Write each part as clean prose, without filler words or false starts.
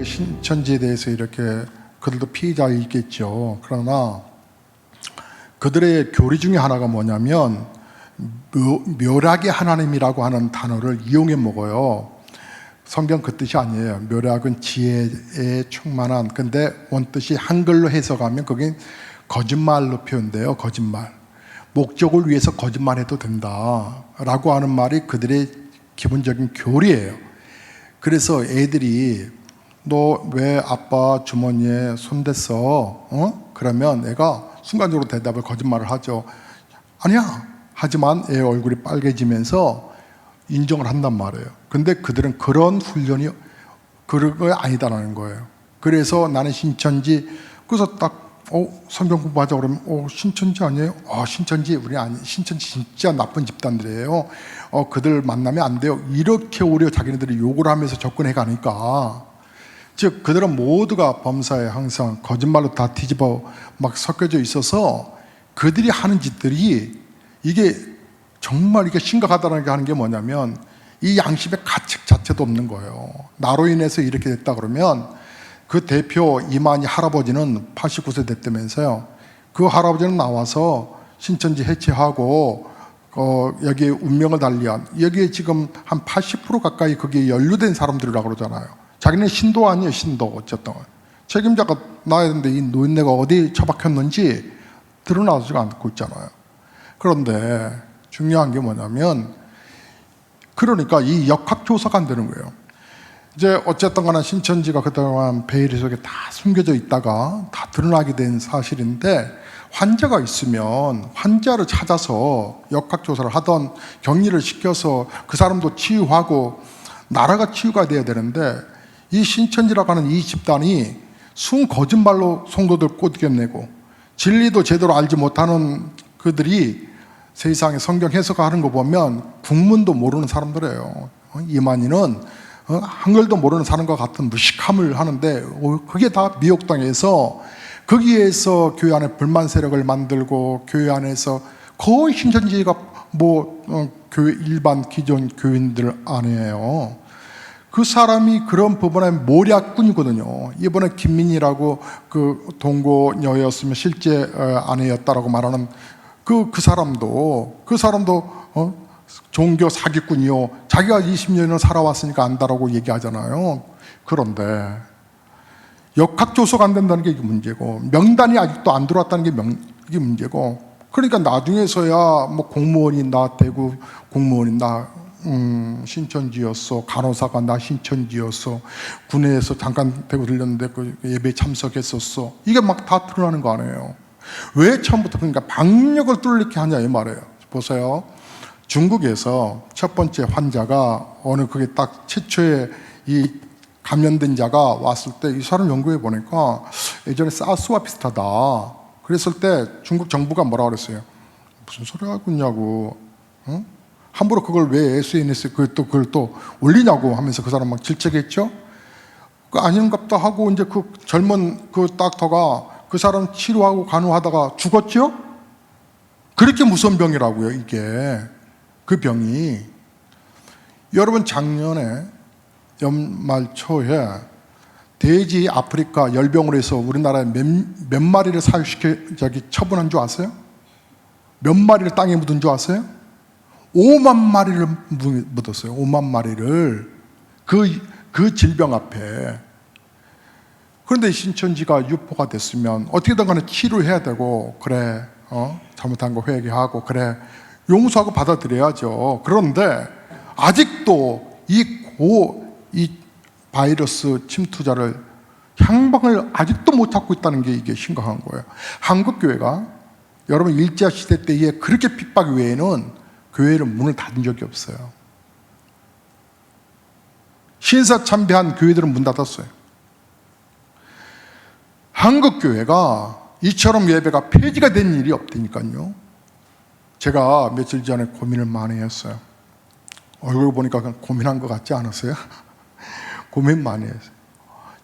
신천지에 대해서 이렇게 그들도 피해자이겠죠. 그러나 그들의 교리 중에 하나가 뭐냐면 묘락의 하나님이라고 하는 단어를 이용해 먹어요. 성경 그 뜻이 아니에요. 묘락은 지혜에 충만한, 근데 원뜻이 한글로 해석하면 그게 거짓말로 표현돼요. 거짓말. 목적을 위해서 거짓말해도 된다 라고 하는 말이 그들의 기본적인 교리예요. 그래서 애들이 너 왜 아빠 주머니에 손 댔어? 그러면 애가 순간적으로 대답을 거짓말을 하죠. 아니야. 하지만 애 얼굴이 빨개지면서 인정을 한단 말이에요. 근데 그들은 그런 훈련이 그런 거 아니다라는 거예요. 그래서 나는 신천지, 그래서 딱 성경 공부하자 그러면 신천지 아니에요? 신천지 우리 아니, 신천지 진짜 나쁜 집단들이에요. 그들 만나면 안 돼요. 이렇게 오히려 자기네들이 욕을 하면서 접근해 가니까, 즉 그들은 모두가 범사에 항상 거짓말로 다 뒤집어 막 섞여져 있어서 그들이 하는 짓들이 이게 정말 이게 심각하다는 게 하는 게 뭐냐면 이 양심의 가책 자체도 없는 거예요. 나로 인해서 이렇게 됐다 그러면 그 대표 이만희 할아버지는 89세 됐다면서요. 그 할아버지는 나와서 신천지 해체하고 여기에 운명을 달리한, 여기에 지금 한 80% 가까이 거기에 연루된 사람들이라고 그러잖아요. 자기는 신도 아니에요. 신도. 어쨌든 책임자가 나야 되는데 이 노인네가 어디 처박혔는지 드러나지가 않고 있잖아요. 그런데 중요한 게 뭐냐면, 그러니까 이 역학조사가 안 되는 거예요. 이제 어쨌든 간에 신천지가 그동안 베일 속에 다 숨겨져 있다가 다 드러나게 된 사실인데, 환자가 있으면 환자를 찾아서 역학조사를 하던, 격리를 시켜서 그 사람도 치유하고 나라가 치유가 돼야 되는데, 이 신천지라고 하는 이 집단이 순 거짓말로 성도들 꼬드겨내고 진리도 제대로 알지 못하는 그들이 세상에 성경 해석하는 거 보면 국문도 모르는 사람들이에요. 이만희는 한글도 모르는 사람과 같은 무식함을 하는데, 그게 다 미혹당해서 거기에서 교회 안에 불만 세력을 만들고, 교회 안에서 거의 신천지가 교회 일반 기존 교인들 아니에요. 그 사람이 그런 부분에 모략꾼이거든요. 이번에 김민희라고 그 동고녀였으면 실제 아내였다라고 말하는 그 사람도 종교 사기꾼이요. 자기가 20년을 살아왔으니까 안다라고 얘기하잖아요. 그런데 역학조사가 안 된다는 게 이게 문제고, 명단이 아직도 안 들어왔다는 게 이게 문제고, 그러니까 나중에서야 공무원이 나 대구 공무원이 나 신천지였어, 간호사가 나 신천지였어, 군에서 잠깐 대구 들렸는데 그 예배에 참석했었어, 이게 막 다 드러나는 거 아니에요. 왜 처음부터 그러니까 박력을 뚫리게 하냐 이 말이에요. 보세요. 중국에서 첫 번째 환자가 그게 딱 최초의 이 감염된 자가 왔을 때 이 사람 연구해 보니까 예전에 사스와 비슷하다. 그랬을 때 중국 정부가 뭐라 그랬어요? 무슨 소리 하고 있냐고, 함부로 그걸 왜 SNS에 그걸 또 올리냐고 하면서 그 사람 막 질책했죠. 그 아닌갑다 하고 이제 그 젊은 그 닥터가 그 사람 치료하고 간호하다가 죽었죠. 그렇게 무서운 병이라고요, 이게. 그 병이. 여러분, 작년에 연말 초에 돼지 아프리카 열병으로 해서 우리나라에 몇 마리를 처분한 줄 아세요? 몇 마리를 땅에 묻은 줄 아세요? 5만 마리를 묻었어요. 5만 마리를 그 질병 앞에. 그런데 신천지가 유포가 됐으면 어떻게든 간에 치료해야 되고, 그래 잘못한 거 회개하고, 그래 용서하고 받아들여야죠. 그런데 아직도 이 바이러스 침투자를 향방을 아직도 못 찾고 있다는 게 이게 심각한 거예요. 한국교회가 여러분 일제 시대 때에 그렇게 핍박 외에는 교회를 문을 닫은 적이 없어요. 신사참배한 교회들은 문 닫았어요. 한국교회가 이처럼 예배가 폐지가 된 일이 없다니까요. 제가 며칠 전에 고민을 많이 했어요. 얼굴 보니까 고민한 것 같지 않았어요? 고민 많이 했어요.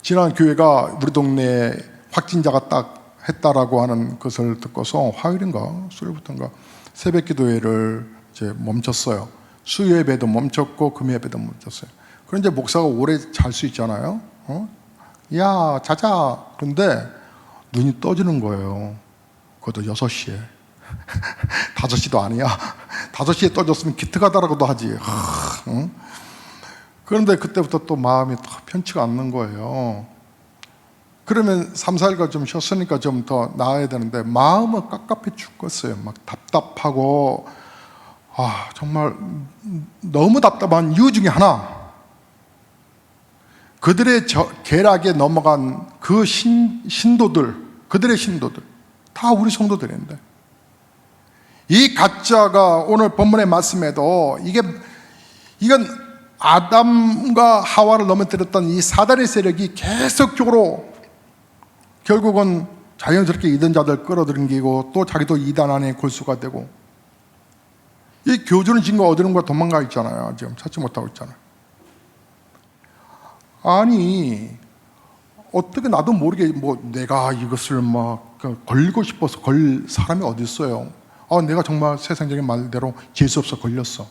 지난 교회가 우리 동네에 확진자가 딱 했다라고 하는 것을 듣고서 화요일인가 수요일부터인가 새벽 기도회를 이제 멈췄어요. 수요 예배도 멈췄고 금 예배도 멈췄어요. 그런데 목사가 오래 잘 수 있잖아요. 야, 자자. 그런데 눈이 떠지는 거예요. 그것도 6시에. 5시도 아니야. 5시에 떠졌으면 기특하다라고도 하지. 응? 그런데 그때부터 또 마음이 더 편치가 않는 거예요. 그러면 3, 4일간 좀 쉬었으니까 좀 더 나아야 되는데 마음은 깝깝해 죽겠어요. 막 답답하고 정말 너무 답답한 이유 중에 하나, 그들의 계략에 넘어간 그 신도들, 그들의 신도들 다 우리 성도들인데, 이 가짜가 오늘 본문의 말씀에도 이건 아담과 하와를 넘어뜨렸던 이 사단의 세력이 계속적으로 결국은 자연스럽게 이단 자들 끌어들이고 또 자기도 이단 안에 골수가 되고, 이 교주는 지금 어디론가 도망가 있잖아요. 지금 찾지 못하고 있잖아요. 아니 어떻게 나도 모르게 내가 이것을 막 걸리고 싶어서 걸 사람이 어디 있어요. 내가 정말 세상적인 말대로 재수없어 걸렸어.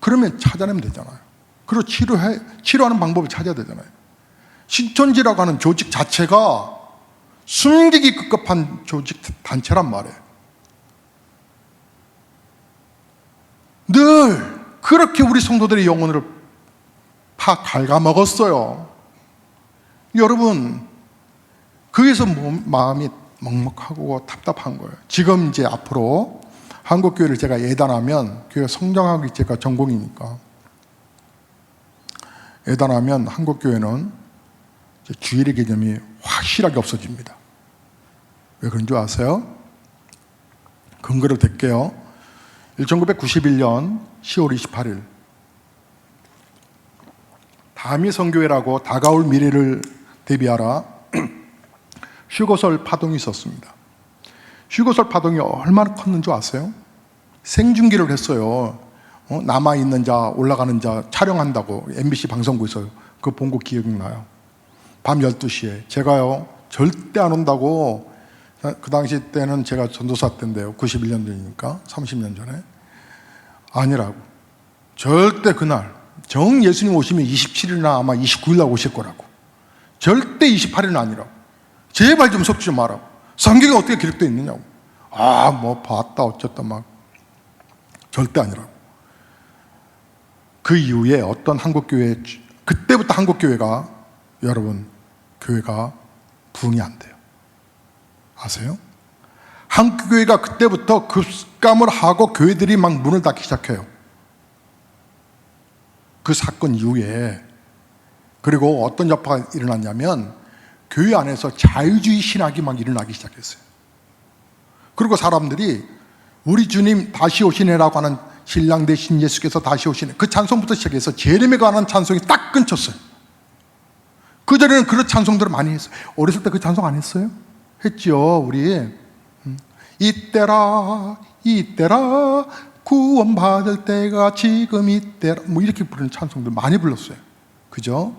그러면 찾아내면 되잖아요. 그리고 치료하는 방법을 찾아야 되잖아요. 신천지라고 하는 조직 자체가 숨기기 급급한 조직 단체란 말이에요. 늘 그렇게 우리 성도들의 영혼을 갉아먹었어요. 여러분, 거기서 마음이 먹먹하고 답답한 거예요. 지금 이제 앞으로 한국교회를 제가 예단하면, 교회가 성장하기 제가 전공이니까, 예단하면 한국교회는 주일의 개념이 확실하게 없어집니다. 왜 그런 줄 아세요? 근거를 댈게요. 1991년 10월 28일 다미 선교회라고 다가올 미래를 대비하라 휴거설 파동이 있었습니다. 휴거설 파동이 얼마나 컸는 줄 아세요? 생중계를 했어요. 남아있는 자, 올라가는 자 촬영한다고 MBC 방송국에서 그거 본 거 기억나요. 밤 12시에 제가요 절대 안 온다고, 그 당시 때는 제가 전도사 때인데요, 91년 전이니까 30년 전에, 아니라고, 절대 그날 정 예수님 오시면 27일이나 아마 29일 날 오실 거라고, 절대 28일은 아니라고, 제발 좀 섞지 마라고, 성경에 어떻게 기록되어 있느냐고, 봤다 어쨌다 막, 절대 아니라고. 그 이후에 어떤 한국교회, 그때부터 한국교회가, 여러분, 교회가 부흥이 안 돼요. 아세요? 한국교회가 그때부터 급감을 하고 교회들이 막 문을 닫기 시작해요. 그 사건 이후에. 그리고 어떤 여파가 일어났냐면 교회 안에서 자유주의 신학이 막 일어나기 시작했어요. 그리고 사람들이 우리 주님 다시 오시네라고 하는, 신랑 대신 예수께서 다시 오시네, 그 찬송부터 시작해서 재림에 관한 찬송이 딱 끊겼어요. 그전에는 그런 찬송들을 많이 했어요. 어렸을 때 그 찬송 안 했어요? 했죠. 우리 이때라 이때라 구원받을 때가 지금 이때라, 이렇게 부르는 찬송들 많이 불렀어요. 그죠?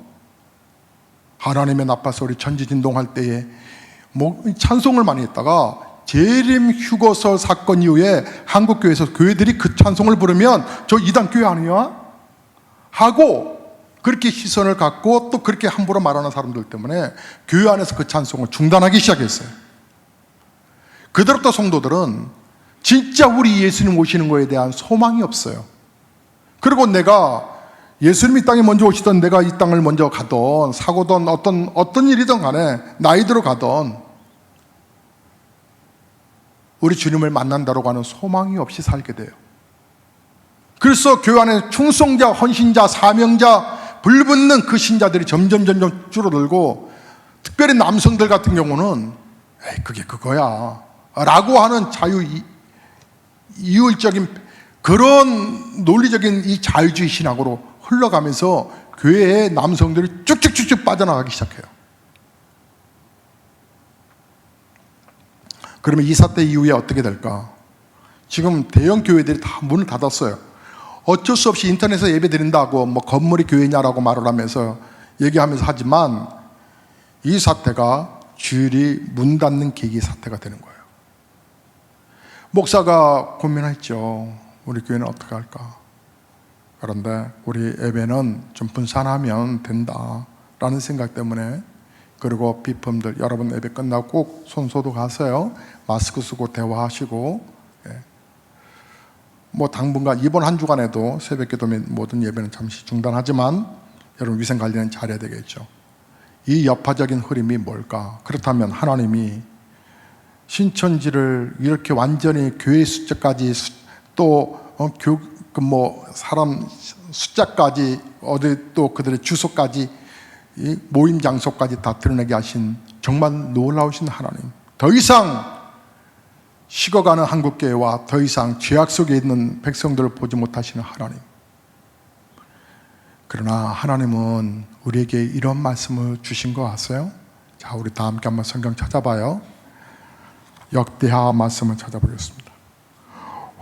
하나님의 나팔 소리 천지진동할 때에 찬송을 많이 했다가 재림 휴거설 사건 이후에 한국교회에서 교회들이 그 찬송을 부르면 저 이단 교회 아니야? 하고 그렇게 시선을 갖고 또 그렇게 함부로 말하는 사람들 때문에 교회 안에서 그 찬송을 중단하기 시작했어요. 그대로부터 성도들은 진짜 우리 예수님 오시는 거에 대한 소망이 없어요. 그리고 내가 예수님이 땅에 먼저 오시던, 내가 이 땅을 먼저 가던, 사고던, 어떤 일이든 간에 나이대로 가던 우리 주님을 만난다고 하는 소망이 없이 살게 돼요. 그래서 교회 안에 충성자, 헌신자, 사명자, 불붙는 그 신자들이 점점 줄어들고, 특별히 남성들 같은 경우는 그게 그거야 라고 하는 이율적인 그런 논리적인 이 자유주의 신학으로 흘러가면서 교회의 남성들이 쭉쭉쭉쭉 빠져나가기 시작해요. 그러면 이 사태 이후에 어떻게 될까? 지금 대형 교회들이 다 문을 닫았어요. 어쩔 수 없이 인터넷에서 예배 드린다고 건물이 교회냐라고 말을 하면서 얘기하면서 하지만, 이 사태가 주일이 문 닫는 계기 사태가 되는 거예요. 목사가 고민했죠. 우리 교회는 어떻게 할까? 그런데 우리 예배는 좀 분산하면 된다. 라는 생각 때문에. 그리고 비품들, 여러분 예배 끝나고 꼭 손 소독하세요. 마스크 쓰고 대화하시고. 뭐 당분간 이번 한 주간에도 새벽기도 및 모든 예배는 잠시 중단하지만 여러분 위생 관리는 잘해야 되겠죠. 이 여파적인 흐름이 뭘까? 그렇다면 하나님이 신천지를 이렇게 완전히 교회 숫자까지 또 사람 숫자까지 어디 또 그들의 주소까지 이 모임 장소까지 다 드러내게 하신 정말 놀라우신 하나님, 더 이상 식어가는 한국교회와 더 이상 죄악 속에 있는 백성들을 보지 못하시는 하나님. 그러나 하나님은 우리에게 이런 말씀을 주신 거 아세요? 자, 우리 다 함께 한번 성경 찾아봐요. 역대하 말씀을 찾아보겠습니다.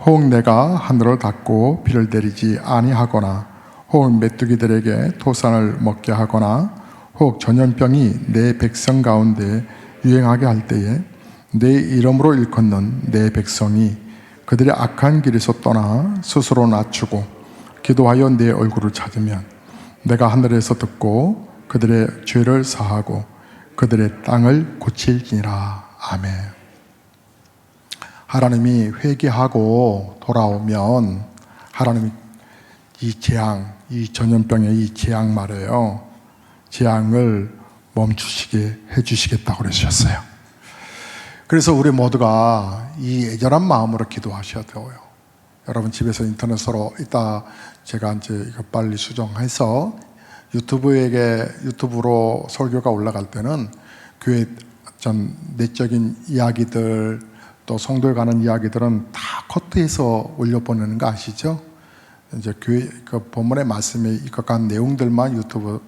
혹 내가 하늘을 닫고 비를 내리지 아니하거나 혹 메뚜기들에게 토산을 먹게 하거나 혹 전염병이 내 백성 가운데 유행하게 할 때에 내 이름으로 일컫는 내 백성이 그들의 악한 길에서 떠나 스스로 낮추고 기도하여 내 얼굴을 찾으면 내가 하늘에서 듣고 그들의 죄를 사하고 그들의 땅을 고칠지니라. 아멘. 하나님이 회개하고 돌아오면 하나님이 이 재앙, 이 전염병의 이 재앙 말이에요. 재앙을 멈추시게 해주시겠다고 그러셨어요. 그래서 우리 모두가 이 애절한 마음으로 기도하셔야 돼요. 여러분 집에서 인터넷으로 이따 제가 이제 이거 빨리 수정해서 유튜브로 설교가 올라갈 때는 교회 전 내적인 이야기들 또 성도에 관한 이야기들은 다 커트해서 올려보내는 거 아시죠? 이제 교회 그 본문의 말씀에 입각한 내용들만 유튜브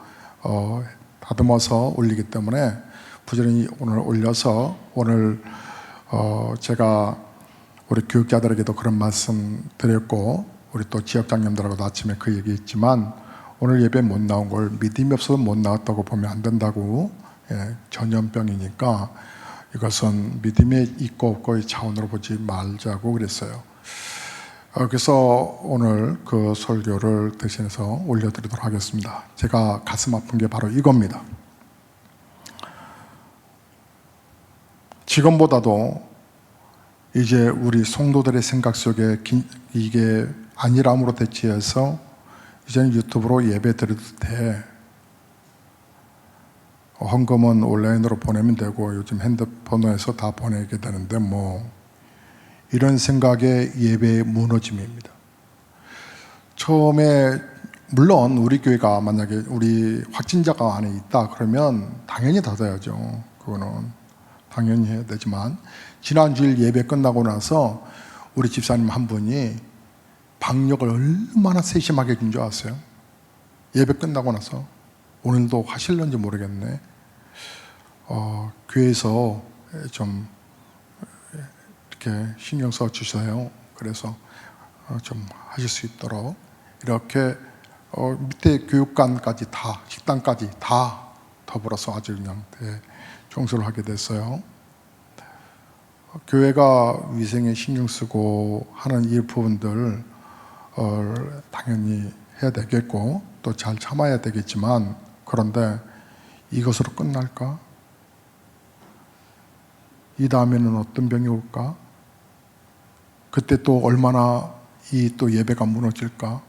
다듬어서 올리기 때문에 부지런히 오늘 올려서 오늘 제가 우리 교육자들에게도 그런 말씀 드렸고 우리 또 지역장님들하고도 아침에 그 얘기했지만 오늘 예배 못 나온 걸 믿음이 없어서 못 나왔다고 보면 안 된다고. 전염병이니까 이것은 믿음이 있고 없고의 차원으로 보지 말자고 그랬어요. 그래서 오늘 그 설교를 대신해서 올려드리도록 하겠습니다. 제가 가슴 아픈 게 바로 이겁니다. 지금보다도 이제 우리 성도들의 생각 속에 이게 안일함으로 대체해서 이제는 유튜브로 예배 드려도 돼. 헌금은 온라인으로 보내면 되고 요즘 핸드폰에서 다 보내게 되는데 뭐 이런 생각의 예배의 무너짐입니다. 처음에 물론 우리 교회가 만약에 우리 확진자가 안에 있다 그러면 당연히 닫아야죠. 그거는 당연히 해야 되지만 지난 주일 예배 끝나고 나서 우리 집사님 한 분이 방역을 얼마나 세심하게 해준 줄 아세요? 예배 끝나고 나서 오늘도 하실런지 모르겠네. 교회에서 좀 이렇게 신경 써 주세요. 그래서 좀 하실 수 있도록 이렇게 밑에 교육관까지 다 식당까지 다 더불어서 아주 그냥 청소를 하게 됐어요. 교회가 위생에 신경 쓰고 하는 이 부분들 당연히 해야 되겠고 또 잘 참아야 되겠지만 그런데 이것으로 끝날까? 이 다음에는 어떤 병이 올까? 그때 또 얼마나 이 또 예배가 무너질까?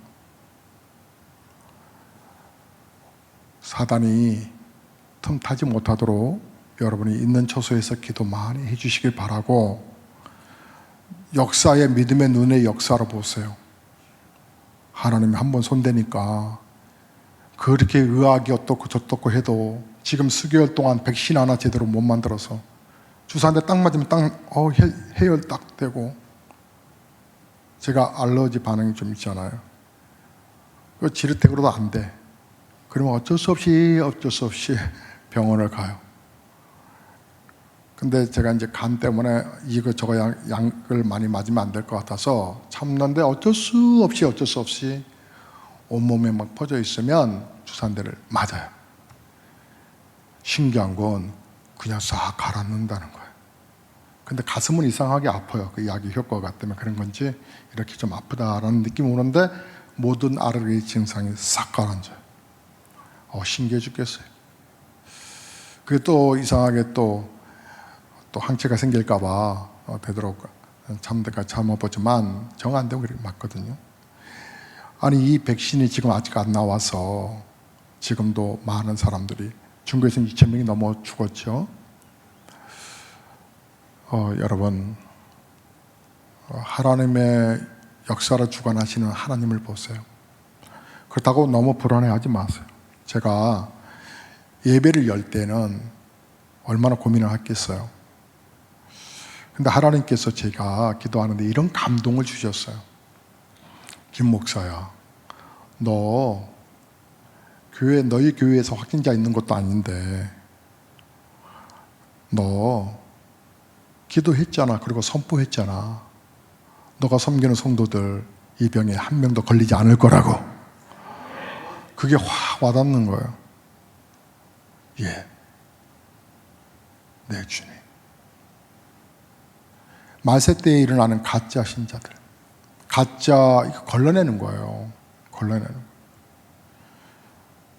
사단이 틈타지 못하도록 여러분이 있는 처소에서 기도 많이 해주시길 바라고 역사의 믿음의 눈의 역사로 보세요. 하나님이 한번 손대니까 그렇게 의학이 어떻고 저떻고 해도 지금 수개월 동안 백신 하나 제대로 못 만들어서 주사 한 대 딱 맞으면 해열 딱 되고 제가 알러지 반응이 좀 있잖아요. 그 지르텍으로도 안 돼. 그러면 어쩔 수 없이 병원을 가요. 근데 제가 이제 간 때문에 이거 저거 약을 많이 맞으면 안 될 것 같아서 참는데 어쩔 수 없이 온몸에 막 퍼져 있으면 주사 한 대를 맞아요. 신기한 건 그냥 싹 가라앉는다는 거예요. 근데 가슴은 이상하게 아파요. 그 약의 효과가 때문에 그런 건지 이렇게 좀 아프다라는 느낌이 오는데 모든 아르기 증상이 싹 가라앉아요. 신기해 죽겠어요. 그게 또 이상하게 또 항체가 생길까봐 되도록 잠들까지 참아보지만 정 안 되고 그렇게 맞거든요. 아니 이 백신이 지금 아직 안 나와서 지금도 많은 사람들이 중국에서 2,000명이 넘어 죽었죠. 여러분 하나님의 역사를 주관하시는 하나님을 보세요. 그렇다고 너무 불안해하지 마세요. 제가 예배를 열 때는 얼마나 고민을 했겠어요. 근데 하나님께서 제가 기도하는데 이런 감동을 주셨어요. 김 목사야, 너 너희 교회에서 확진자 있는 것도 아닌데 너 기도했잖아. 그리고 선포했잖아. 너가 섬기는 성도들 이 병에 한 명도 걸리지 않을 거라고. 그게 확 와닿는 거예요. 예, 네 주님. 말세 때에 일어나는 가짜 신자들, 가짜 걸러내는 거예요. 걸러내는 거예요.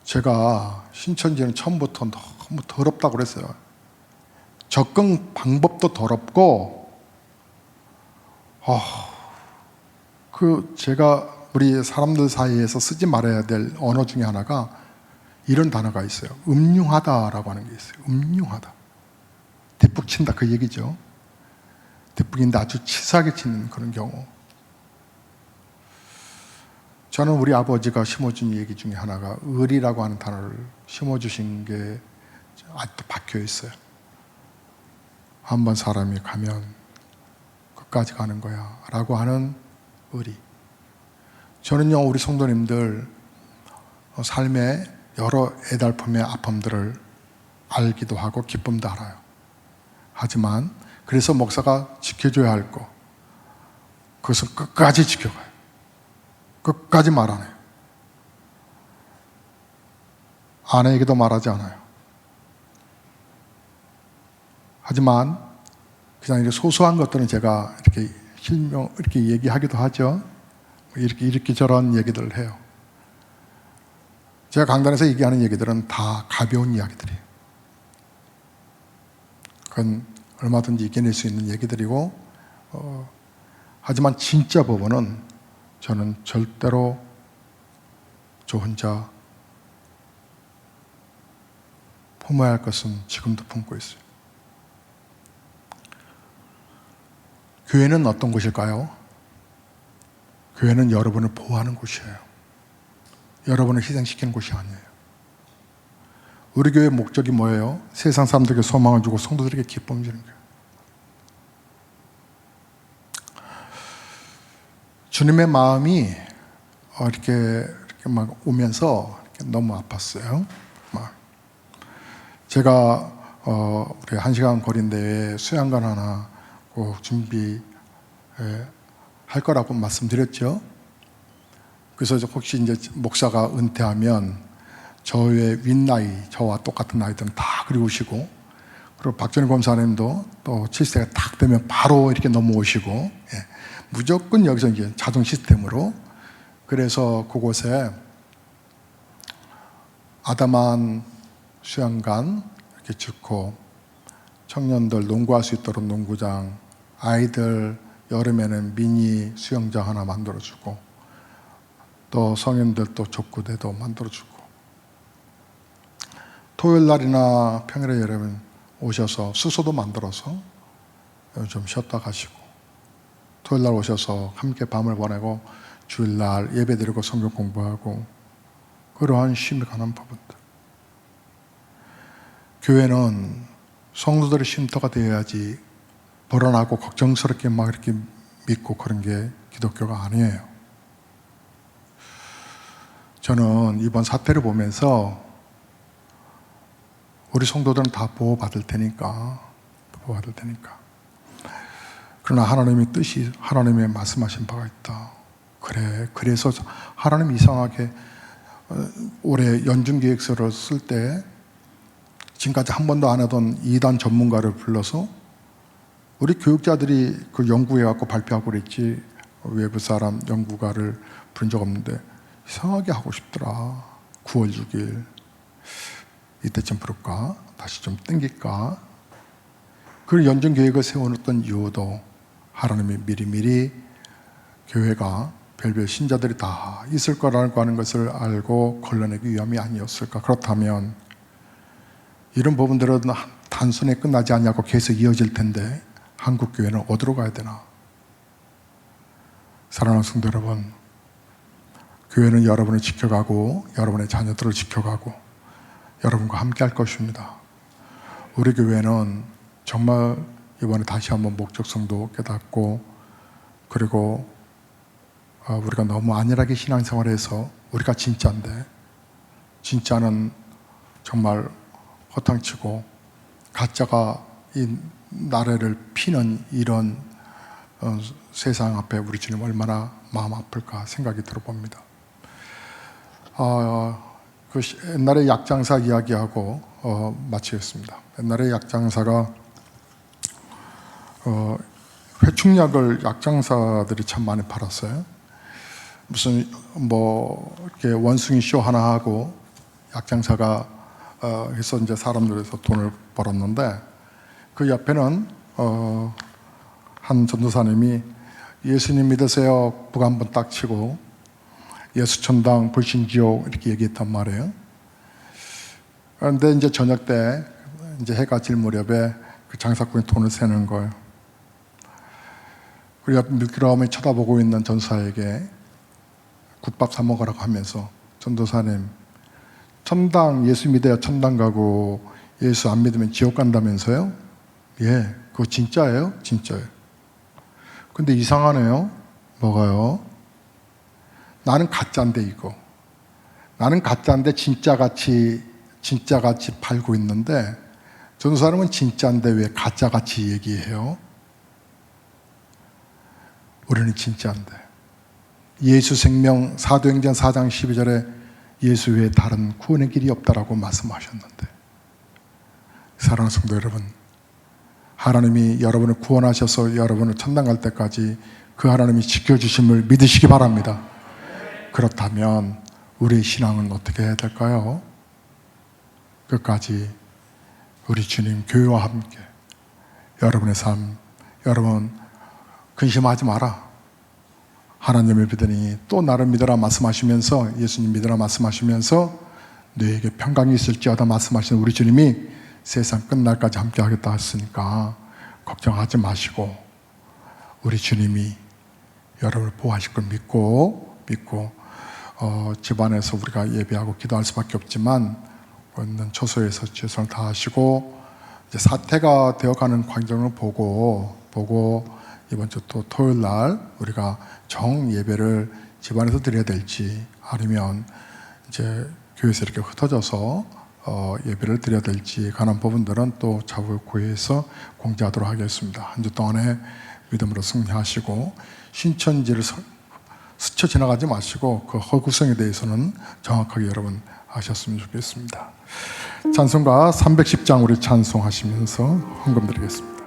제가 신천지는 처음부터 너무 더럽다고 그랬어요. 접근 방법도 더럽고, 제가 우리 사람들 사이에서 쓰지 말아야 될 언어 중에 하나가 이런 단어가 있어요. 음흉하다라고 하는 게 있어요. 음흉하다. 뒷북 친다 그 얘기죠. 뒷북인데 아주 치사하게 치는 그런 경우. 저는 우리 아버지가 심어준 얘기 중에 하나가 의리라고 하는 단어를 심어주신 게 아직도 박혀 있어요. 한번 사람이 가면 끝까지 가는 거야 라고 하는 의리. 저는요 우리 성도님들 삶의 여러 애달픔의 아픔들을 알기도 하고 기쁨도 알아요. 하지만 그래서 목사가 지켜줘야 할 거, 그것은 끝까지 지켜가요. 끝까지 말 안 해요. 아내에게도 말하지 않아요. 하지만 그냥 이렇게 소소한 것들은 제가 이렇게 얘기하기도 하죠. 이렇게 저런 얘기들을 해요. 제가 강단에서 얘기하는 얘기들은 다 가벼운 이야기들이에요. 그건 얼마든지 이겨낼 수 있는 얘기들이고, 하지만 진짜 법원은 저는 절대로 저 혼자 품어야 할 것은 지금도 품고 있어요. 교회는 어떤 곳일까요? 교회는 여러분을 보호하는 곳이에요. 여러분을 희생시키는 곳이 아니에요. 우리 교회의 목적이 뭐예요? 세상 사람들에게 소망을 주고 성도들에게 기쁨을 주는 거예요. 주님의 마음이 이렇게 막 오면서 이렇게 너무 아팠어요. 제가 우리 1시간 거리인데 수양관 하나 꼭 준비할 거라고 말씀드렸죠. 그래서 혹시 이제 목사가 은퇴하면 저의 윗나이, 저와 똑같은 나이들은 다 그리우시고, 그리고 박전희 검사님도 또 70세가 딱 되면 바로 이렇게 넘어오시고, 무조건 여기서 이제 자동 시스템으로. 그래서 그곳에 아담한 수영관 이렇게 짓고, 청년들 농구할 수 있도록 농구장, 아이들 여름에는 미니 수영장 하나 만들어주고, 또 성인들 또 족구대도 만들어주고, 토요일 날이나 평일에 여러분 오셔서 수소도 만들어서 좀 쉬었다 가시고, 토요일 날 오셔서 함께 밤을 보내고 주일날 예배드리고 성경 공부하고, 그러한 쉼이 가는 부분들. 교회는 성도들의 쉼터가 되어야지 불안하고 걱정스럽게 막 이렇게 믿고 그런 게 기독교가 아니에요. 저는 이번 사태를 보면서 우리 성도들은 다 보호받을 테니까. 그러나 하나님의 뜻이, 하나님의 말씀하신 바가 있다. 그래서 하나님 이상하게 올해 연중기획서를 쓸 때 지금까지 한 번도 안 하던 2단 전문가를 불러서 우리 교육자들이 그 연구해갖고 발표하고 그랬지, 외부 사람 연구가를 부른 적 없는데 이상하게 하고 싶더라. 9월 6일. 이때쯤 부를까? 다시 좀 땡길까? 그 연정 계획을 세워놓던 이유도 하나님이 미리미리 교회가 별별 신자들이 다 있을 거라고 하는 것을 알고 걸러내기 위함이 아니었을까? 그렇다면 이런 부분들은 단순히 끝나지 않냐고 계속 이어질 텐데 한국 교회는 어디로 가야 되나? 사랑하는 성도 여러분, 교회는 여러분을 지켜가고 여러분의 자녀들을 지켜가고 여러분과 함께 할 것입니다. 우리 교회는 정말 이번에 다시 한번 목적성도 깨닫고, 그리고 우리가 너무 안일하게 신앙생활해서 우리가 진짜인데 진짜는 정말 허탕치고 가짜가 이 나라를 피는 이런 세상 앞에 우리 주님 얼마나 마음 아플까 생각이 들어봅니다. 그 옛날에 약장사 이야기하고 마치겠습니다. 옛날에 약장사가 회충약을 약장사들이 참 많이 팔았어요. 무슨 이렇게 원숭이 쇼 하나 하고 약장사가 해서 이제 사람들에서 돈을 벌었는데, 그 옆에는 한 전도사님이 예수님 믿으세요 북 한번 딱 치고 예수 천당 불신지옥 이렇게 얘기했단 말이에요. 그런데 이제 저녁 때 이제 해가 질 무렵에 그 장사꾼이 돈을 세는 거예요. 우리가 미끄러움에 쳐다보고 있는 전사에게 국밥 사 먹으라고 하면서, 전도사님 천당 예수 믿어야 천당 가고 예수 안 믿으면 지옥 간다면서요? 예, 그거 진짜예요? 진짜예요. 근데 이상하네요. 뭐가요? 나는 가짜인데 이거. 나는 가짜인데 진짜같이 팔고 있는데 전도사님은 진짜인데 왜 가짜같이 얘기해요? 우리는 진짜인데. 예수 생명 사도행전 4장 12절에 예수 외에 다른 구원의 길이 없다라고 말씀하셨는데, 사랑하는 성도 여러분, 하나님이 여러분을 구원하셔서 여러분을 천당 갈 때까지 그 하나님이 지켜주심을 믿으시기 바랍니다. 그렇다면 우리의 신앙은 어떻게 해야 될까요? 끝까지 우리 주님 교회와 함께 여러분의 삶, 여러분 근심하지 마라. 하나님을 믿으니 또 나를 믿으라 말씀하시면서, 예수님 믿으라 말씀하시면서 너에게 평강이 있을지어다 말씀하시는 우리 주님이 세상 끝날까지 함께 하겠다 했으니까 걱정하지 마시고 우리 주님이 여러분을 보호하실 걸 믿고 집안에서 우리가 예배하고 기도할 수밖에 없지만 있는 처소에서 최선을 다하시고 이제 사태가 되어가는 광경을 보고 이번 주 또 토요일 날 우리가 정 예배를 집안에서 드려야 될지 아니면 이제 교회에서 이렇게 흩어져서 예배를 드려야 될지 관한 부분들은 또 차후 교회에서 공지하도록 하겠습니다. 한 주 동안에 믿음으로 승리하시고 신천지를 스쳐 지나가지 마시고 그 허구성에 대해서는 정확하게 여러분 아셨으면 좋겠습니다. 찬송가 310장 우리 찬송하시면서 헌금 드리겠습니다.